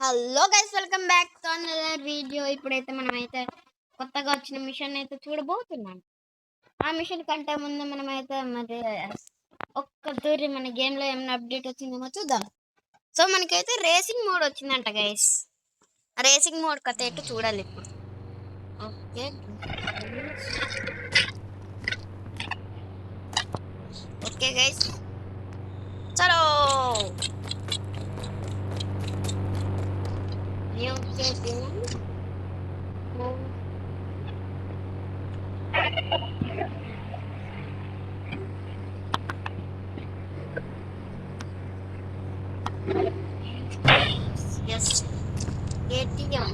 Hello guys, welcome back to another video. ఇప్పుడైతే మనమైతే కొత్తగా వచ్చిన మిషన్ అయితే చూడబోతున్నాం. ఆ మిషన్ కంటే ముందు మనమైతే మరి ఒక్క తూరి మన గేమ్లో ఏమైనా అప్డేట్ వచ్చిందేమో చూద్దాం. సో మనకైతే రేసింగ్ మోడ్ వచ్చిందంట గైస్. రేసింగ్ మోడ్ కథ ఏంటో చూడాలి ఇప్పుడు. ఓకే ఓకే గైస్, చలో. ఎస్ కేటీఎం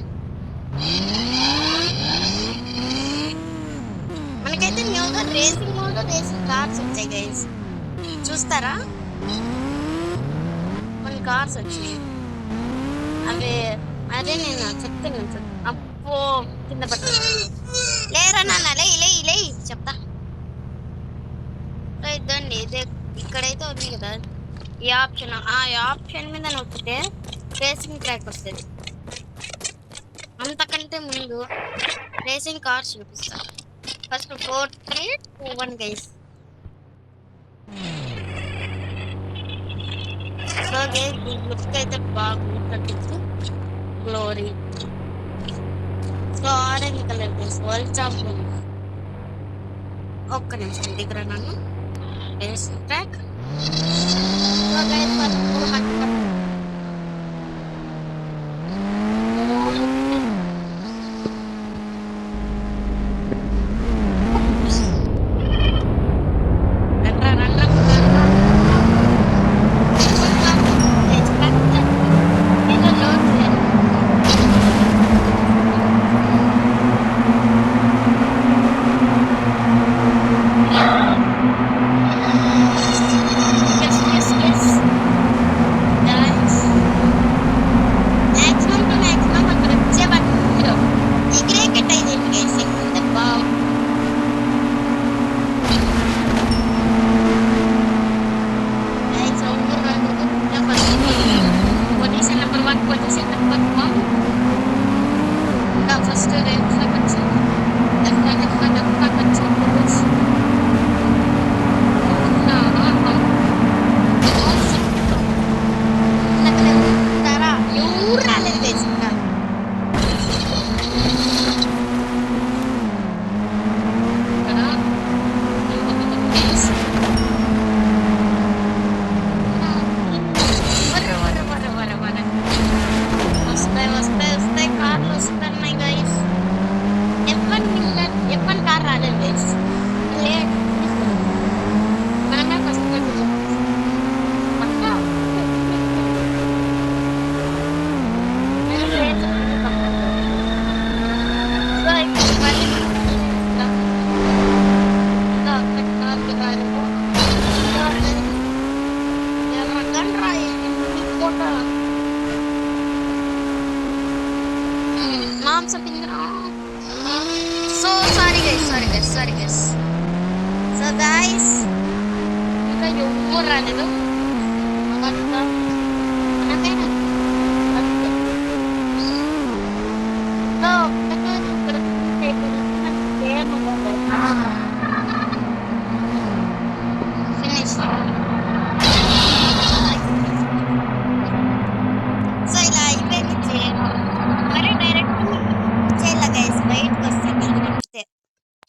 మనకైతే న్యూగా రేసింగ్ మోడ్ రేసింగ్ కార్స్ వచ్చాయి గైస్. చూస్తారా? కొన్ని కార్స్ వచ్చినాయి. అవి అదే నేను చెప్తున్నాను. అప్పో కింద పట్టు లేరా నాన్న, లే చెప్తా. ఇదండి, ఇదే ఇక్కడైతే ఉంది కదా ఈ ఆప్షన్. ఆ ఆప్షన్ మీద నొక్కితే రేసింగ్ ట్రాక్ వస్తుంది. అంతకంటే ముందు రేసింగ్ కార్స్ చూపిస్తా. First 4 3 2 1 guys. So guys look అయితే బాగుంటుంది. Glory so orange colour guys, world chap. ఒక్క నిమిషం దగ్గర నన్ను రేసింగ్ ట్రాక్. సో గైస్ వస్తాయి కార్లు వస్తున్నాయి గైస్. ఎఫ్ఎన్ కార్ రాలేదు గైస్. మనమే first so sorry guys. So guys ఇంకా ఎవరు రాలేదు.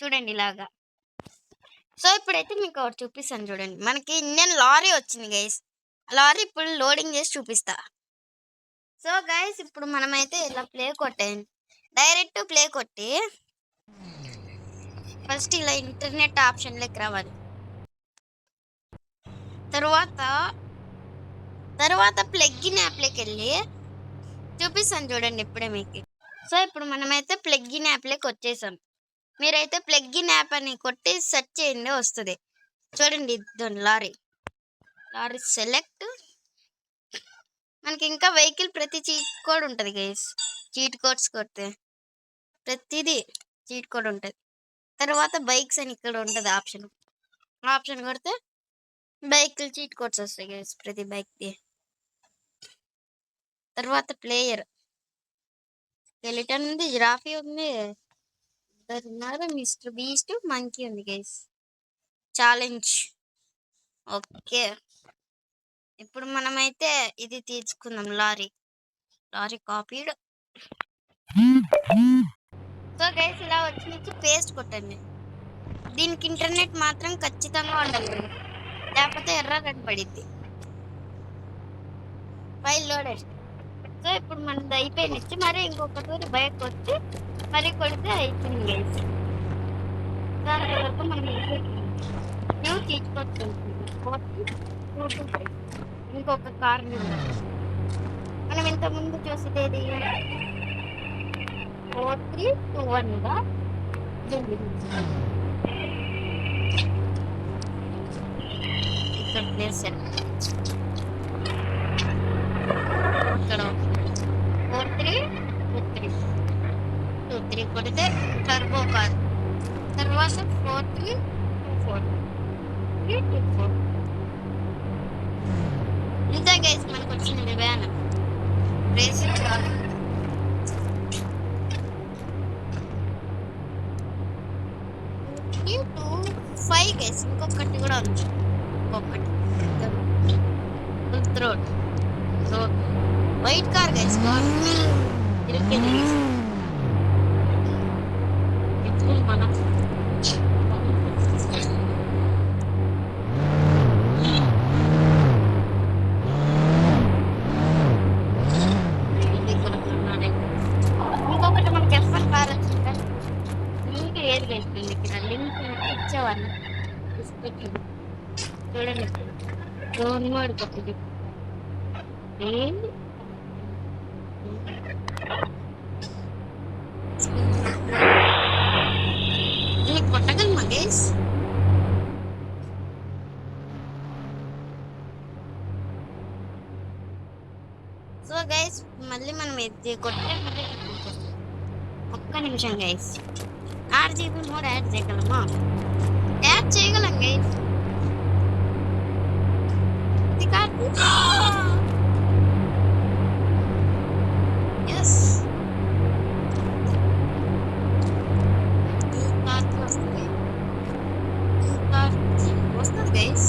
చూడండి ఇలాగా. సో ఇప్పుడైతే మీకు ఒకటి చూపిస్తాను చూడండి. మనకి ఇండియన్ లారీ వచ్చింది గైస్. లారీ ఇప్పుడు లోడింగ్ చేసి చూపిస్తా. సో గైస్ ఇప్పుడు మనమైతే ఇలా ప్లే కొట్టేయండి. డైరెక్ట్ ప్లే కొట్టి ఫస్ట్ ఇలా ఇంటర్నెట్ ఆప్షన్లోకి రావాలి. తర్వాత ప్లగ్ఇన్ యాప్లోకి వెళ్ళి చూపిస్తాను చూడండి ఇప్పుడే మీకు. సో ఇప్పుడు మనమైతే ప్లగ్ఇన్ యాప్లోకి వచ్చేసాం. మీరైతే ప్లగ్ఇన్ యాప్ అని కొట్టి సెర్చ్ చేయండి, వస్తుంది. చూడండి లారీ సెలెక్ట్. మనకి ఇంకా వెహికల్ ప్రతి చీట్ కోడ్ ఉంటుంది గైస్. చీట్ కోడ్స్ కొడితే ప్రతిదీ చీట్ కోడ్ ఉంటుంది. తర్వాత బైక్స్ అని ఇక్కడ ఉంటుంది ఆప్షన్ కొడితే బైక్ చీట్ కోడ్స్ వస్తాయి గైస్ ప్రతి బైక్ది. తర్వాత ప్లేయర్ స్కెలిటన్ ఉంది, జిరాఫీ ఉంది, ఇద్దరు ఉన్నారు, మిస్టర్ బీస్ట్, మంకీ ఉంది గైస్. ఛాలెంజ్. ఓకే, ఇప్పుడు మనమైతే ఇది తీసుకుందాం. Lorry copied. సో గైస్ ఇలా వచ్చి పేస్ట్ కొట్టండి. దీనికి ఇంటర్నెట్ మాత్రం ఖచ్చితంగా ఉండాలి, లేకపోతే ఎర్రర్ పడిద్ది. File loaded. సో ఇప్పుడు మనది అయిపోయింది. మరి ఇంకొక టూరి బయటకు వచ్చి మరి కొడితే అయిపోయింది గైస్. దాని వరకు మనం న్యూ తీసుకొచ్చుకుంటుంది. ఇంకొక కార్ మనం ఇంత ముందు చూసేది 4321గా ఇక్కడ ప్లేస్ ఇక్కడ 4323 కొడితే టర్బో కార్. తర్వాత 4324 ఇంతే గైస్ మనకు వచ్చింది వ్యాన్ రేసింగ్ కార్. 5 గైస్ ఇంకొకటి కూడా ఉంది. Road white car guys. ఇప్పుడు మనం ఇంకొకటి మనకి F1 కార్ వచ్చింది. లింక్ ఏది వెళ్తుంది ఇక్కడ లింక్ ఇచ్చేవాళ్ళు చూడండి. ఒకటి కొట్టగలమా గైస్? సో గైస్ మళ్ళీ మనం ఇది కొట్టే ఒక్క నిమిషం గైస్. 8 GB మోడ్ యాడ్ చేయగలమా? యాడ్ చేయగలం గైస్. ఇది కాదు. ఎస్ వస్తుంది గైస్,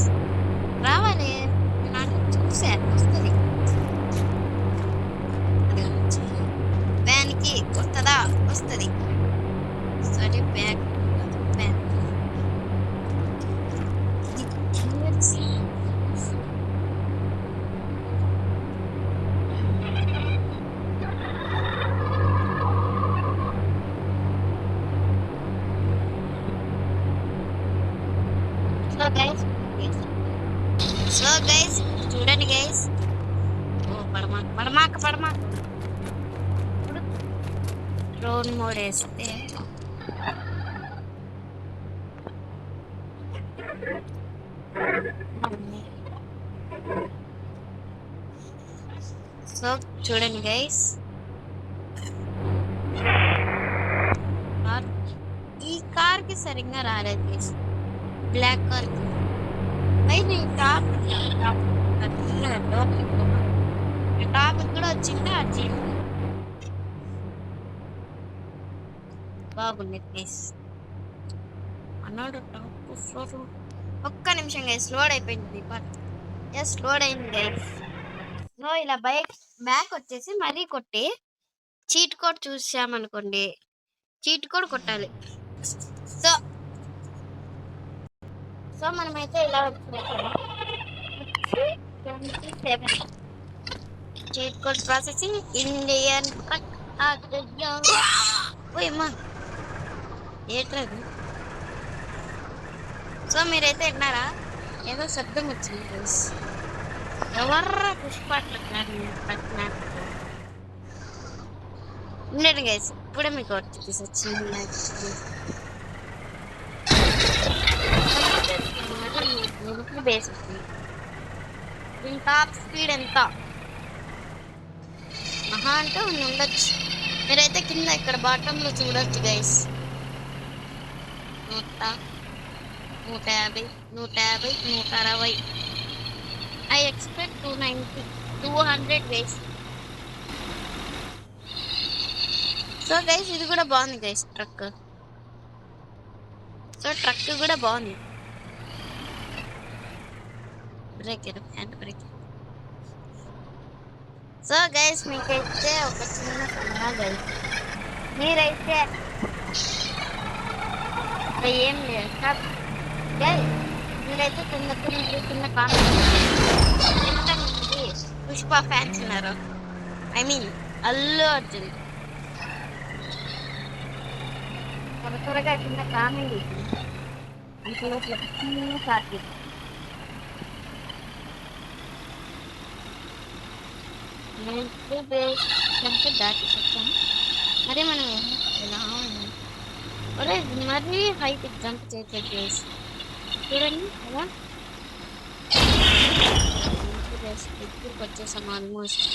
రావాలి. నేను చూసాను వస్తుంది. వ్యాన్కి వస్తుందా? వస్తుంది. సరే బ్యాక్ సో గైస్ చూడండి గైస్. పడమాక ఇప్పుడు డ్రోన్ మోడ్ వేస్తే సో చూడండి గైస్, ఈ కార్ కి సరిగ్గా రాలేదు గైస్. బ్లాక్ కార్ అయితే టాప్ కూడా వచ్చింది. అది బాగుంది ప్లేస్ అన్నాడు. టాప్ ఫ్లోర్ ఒక్క నిమిషం గైస్, లోడ్ అయిపోయింది. ఎస్ లోడ్ అయింది గైస్. సో ఇలా బ్యాక్ వచ్చేసి మరీ కొట్టి చీట్ కోడ్ చూసామనుకోండి, చీట్ కోడ్ కొట్టాలి. సో మనమైతే ఇలా చీట్ కోడ్ ప్రాసెసింగ్ ఇండియన్ ఏట్లేదు. సో మీరైతే విన్నారా? ఏదో శబ్దం వచ్చింది గైస్. ఎవర్రా పుష్పాట్లు ఉండండి గైస్, ఇప్పుడే మీకు వచ్చింది. బేస్ దీని టాప్ స్పీడ్ ఎంత మహా అంటే ఉండొచ్చు. మీరైతే కింద ఇక్కడ బాటంలో చూడొచ్చు guys. 150 160 I expect 200 guys. So guys ఇది కూడా బాగుంది గైస్ ట్రక్. సో ట్రక్ కూడా బాగుంది. Brake hand brake. So guys మీకైతే ఒక చిన్న సలహా గైస్, మీరైతే ఏం లేదు గైస్, మీరైతే చిన్న కామెంట్ ఎంతమంది పుష్ప ఫ్యాన్స్ ఉన్నారు, ఐ మీన్ అల్లు అర్జున్, త్వరగా చిన్న కామెంట్ చిన్న సాధ్యం. దాటి చెప్తాను మరి మనం ఎలా ఒరే మరీ హైట్ జంప్ చేయట్లేదు గైస్, చూడండి ఎలా దగ్గరికి వచ్చేసాం ఆల్మోస్ట్.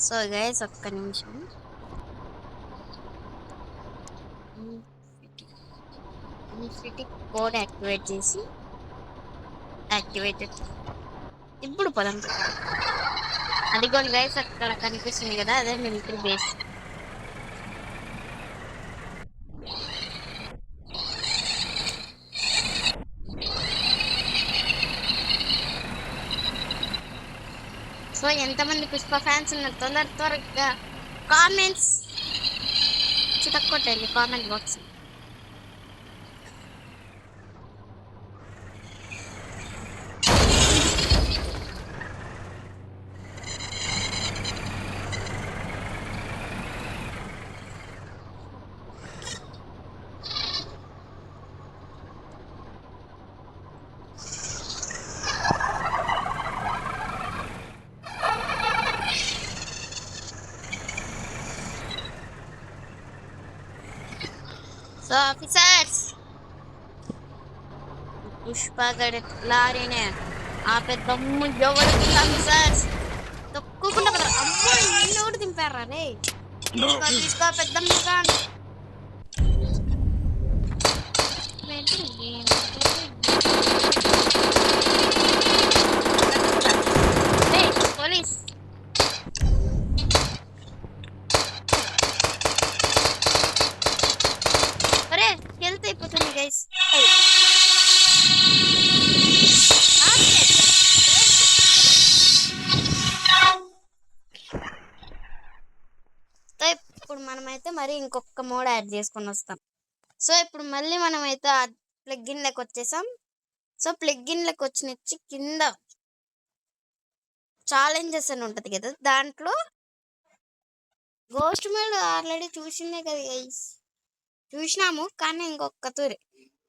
సో గైస్ ఒక్క నిమిషం, సిటీ కోడ్ యాక్టివేట్ చేసి యాక్టివేటెడ్. ఇప్పుడు పొలం అది కూడా గైస్ అక్కడ కనిపిస్తుంది కదా, అదే మిలిటరీ బేస్. సో ఎంతమంది పుష్ప ఫ్యాన్స్ ఉన్నారు త్వరగా కామెంట్స్ చితక్కొట్టండి comment box. So officers Pushpa గడి లారీనే ఆపే దమ్ము ఎవరికి ఆఫీసర్స్ తొక్కుకుండా పడరు. అమ్మో నిన్ను కూడా దింపారా రే, తీసుకో పెద్దమ్మగా. పోలీస్ హెల్త్ అయిపోతుంది గైస్. ఇప్పుడు మనమైతే మరి ఇంకొక మోడ్ యాడ్ చేసుకొని వస్తాం. సో ఇప్పుడు మళ్ళీ మనమైతే ఆ ప్లగ్ఇన్ లెక్క వచ్చేసాం. సో ప్లగ్ఇన్ లెక్క వచ్చినచ్చి కింద ఛాలెంజెస్ అని ఉంటది కదా, దాంట్లో గోస్ట్ మోడ్ ఆల్రెడీ చూసిందే కదా గైస్, చూసినాము కానీ ఇంకొక తూరి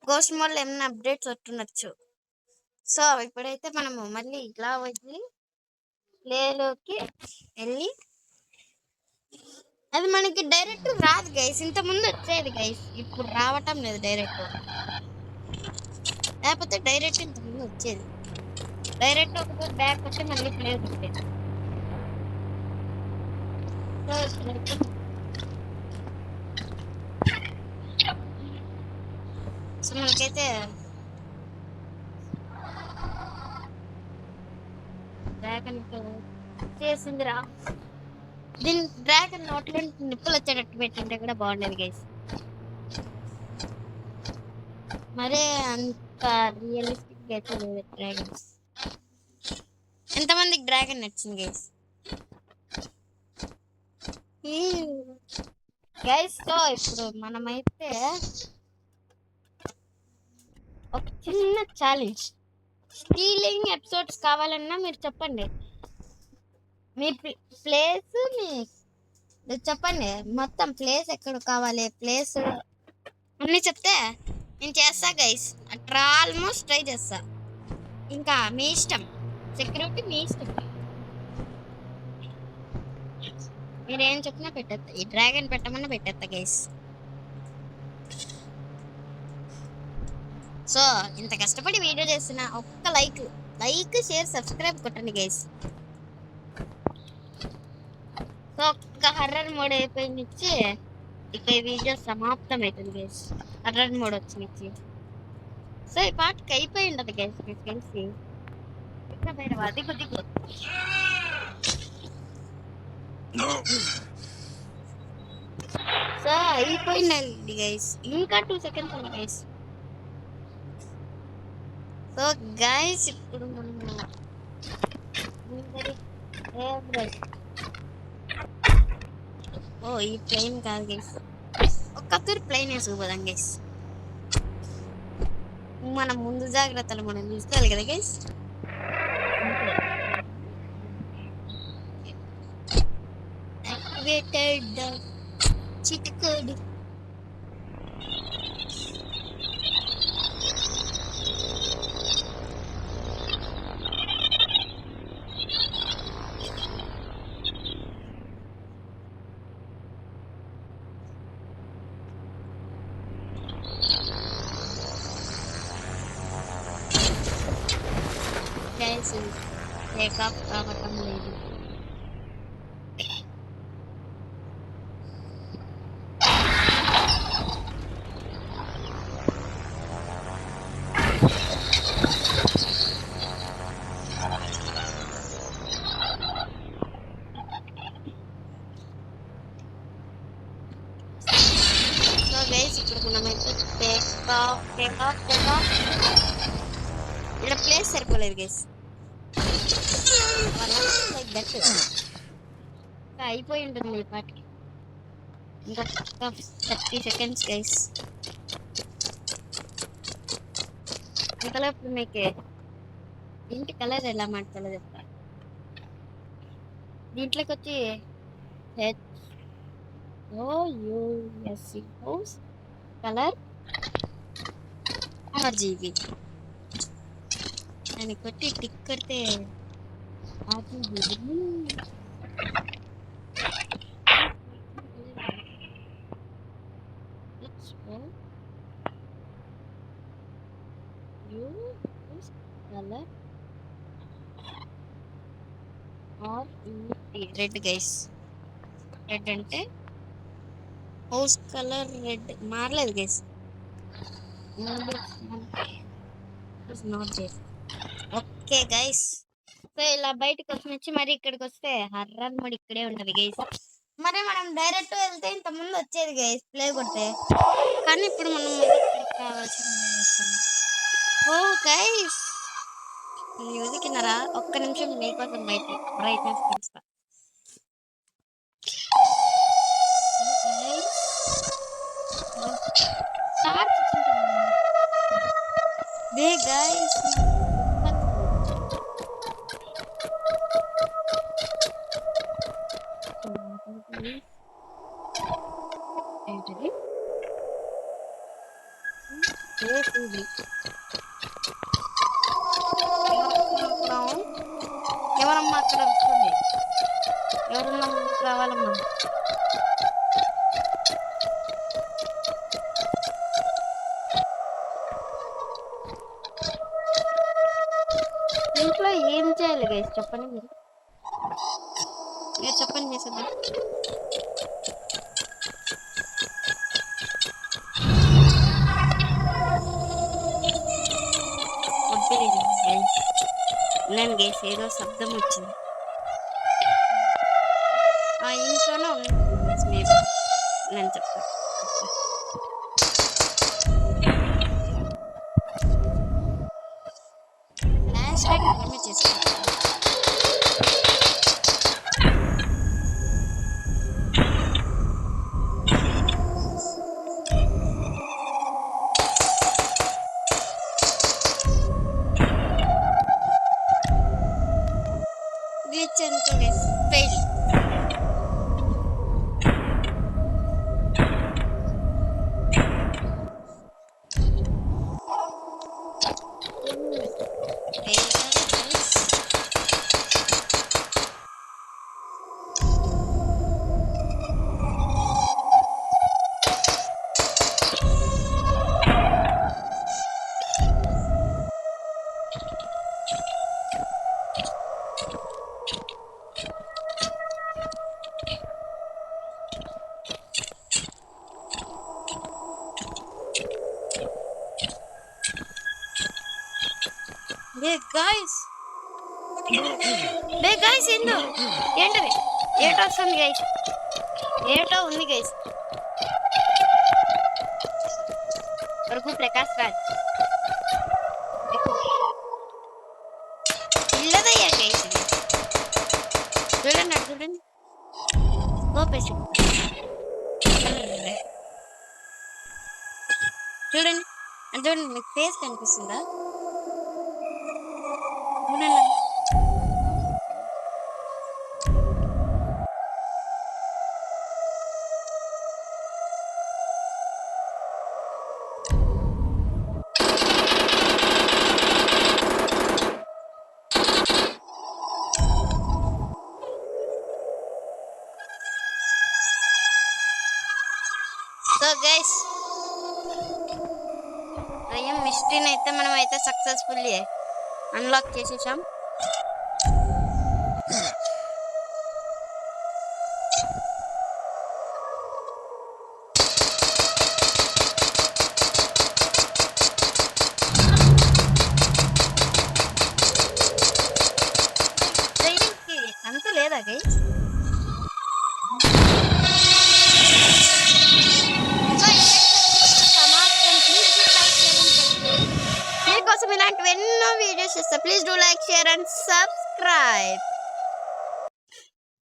గోస్ట్ మోడ్లో ఏమైనా అప్డేట్స్ వస్తుండొచ్చు. సో ఇప్పుడైతే మనము మళ్ళీ ఇట్లా వదిలి ప్లేలోకి వెళ్ళి, అది మనకి డైరెక్ట్ రాదు గైస్, ఇంత ముందు వచ్చేది గైస్, ఇప్పుడు రావటం లేదు డైరెక్ట్. లేకపోతే డైరెక్ట్ ఇంత ముందు వచ్చేది, డైరెక్ట్ ఒకసారి బ్యాక్ వచ్చి మళ్ళీ ప్లే వచ్చేది. సో మనకైతే డ్రాగన్ చేసిందిరా, దీని డ్రాగన్ నోట్లో నిప్పులు వచ్చేటట్టు పెట్టింటే కూడా బాగుండేది గైస్. మరే అంత రియలిస్టిక్ అయితే లేదు డ్రాగన్స్. ఎంతమందికి డ్రాగన్ నచ్చింది గైస్? గైస్ సో ఇప్పుడు మనమైతే ఒక చిన్న ఛాలెంజ్, స్టీలింగ్ ఎపిసోడ్స్ కావాలన్నా మీరు చెప్పండి, మీ ప్లేస్ మీరు చెప్పండి, మొత్తం ప్లేస్ ఎక్కడ కావాలి, ప్లేస్ అన్నీ చెప్తే నేను చేస్తా గైస్. అట్లా ఆల్మోస్ట్ ట్రై చేస్తా, ఇంకా మీ ఇష్టం, సెక్యూరిటీ మీ ఇష్టం, మీరు ఏం చెప్పినా పెట్టేస్తా, ఈ డ్రాగన్ పెట్టమన్నా పెట్టేస్తా గైస్. సో ఇంత కష్టపడి వీడియో చేస్తున్నా, ఒక్క లైక్ షేర్ సబ్స్క్రైబ్ కొట్టండి గైస్. సో ఒక్క హర్రర్ మోడ్ అయిపోయినిచ్చి ఇక ఈ వీడియో సమాప్తం అవుతుంది గైస్, హర్రర్ మోడ్ వచ్చినిచ్చి. సో ఈ పాటకి అయిపోయి ఉండదు గైస్, మీకు తెలిసి దిగు దిగు. సో అయిపోయిందండి గైస్, ఇంకా 2 సెకండ్స్ ఉంది గైస్. సో గైస్ ఇప్పుడు మనం ఈ ప్లేన్ కాదు గైస్, ఒక్కసారి ప్లేన్ వేసుకుపోదాం గైస్. మన ముందు జాగ్రత్తలు మనం చూసుకోవాలి కదా guys. Activated cheat code. Guys take off కావటం లేదు. సో గైస్ ఇప్పుడు మనమైతే టేక్ ఆఫ్ ఇక్కడ ప్లేస్ సరిపోలేదు గైస్. లైక్ దట్ అయిపోయి ఉంటుంది ఈ పాటికి. ఇంకా 30 సెకండ్స్ గైస్. ఇంతలోపు మీకు ఇంటి కలర్ ఎలా మాట్లాడాలో చెప్తా. దీంట్లోకి వచ్చి HOUSE హౌస్ కలర్ RGB అని కొట్టి టిక్ కొడితే RGB colour red guys. Red అంటే హౌస్ కలర్ రెడ్ మారలేదు గైస్. Okay guys. సో ఇలా బయటకు వచ్చి మరి ఇక్కడికి వస్తే హర్రర్ మోడ్ ఇక్కడే ఉంటది గైస్. మరి మనం డైరెక్ట్ వెళ్తే ఇంత ముందు వచ్చేది గైస్ ప్లే కొట్టే, కానీ ఇప్పుడు మనం కావాల్సింది. ఓ గైస్ మ్యూజిక్ విన్నారా? ఒక్క నిమిషం మీకోసం బ్రైట్నెస్ పెంచుతా. గైస్ ఏంటది? ఎవరమ్మా అక్కడ వస్తుంది? ఎవరన్నా ముందుకు రావాలమ్మా. ఇంట్లో ఏం చేయాలి గైస్ చెప్పండి మీరు చెప్పండి చేసేద్దాం. నేను గైస్ ఏదో శబ్దం వచ్చింది ఆ ఇంట్లోనే ఉంది. నేను చెప్తాను. ఫ్లాష్ లైట్ మనమే చేసుకుంటాం. గ్లిచ్ అనుకో గైస్ ఫెయిల్. Guys, బే గైస్ ఏందో ఏంటది ఏటో వస్తుంది గైస్ ఏటో ఉంది గైస్ వరకు ప్రకాష్ రాజ్ పిల్లదయ్యా గైస్ ఇది చూడండి అటు చూడండి గోపేసి చూడండి అది చూడండి మీకు ఫేస్ కనిపిస్తుందా చూడండి సో గైస్ దయ్యం మిస్టరీని అయితే మనం అయితే సక్సెస్ఫుల్లీ అన్లాక్ చేసేసాం దయ్యంకి అంత లేదా గైస్ మీకోసం ఇలాంటివి ఎన్నో వీడియోస్ చేస్తా please do like share and subscribe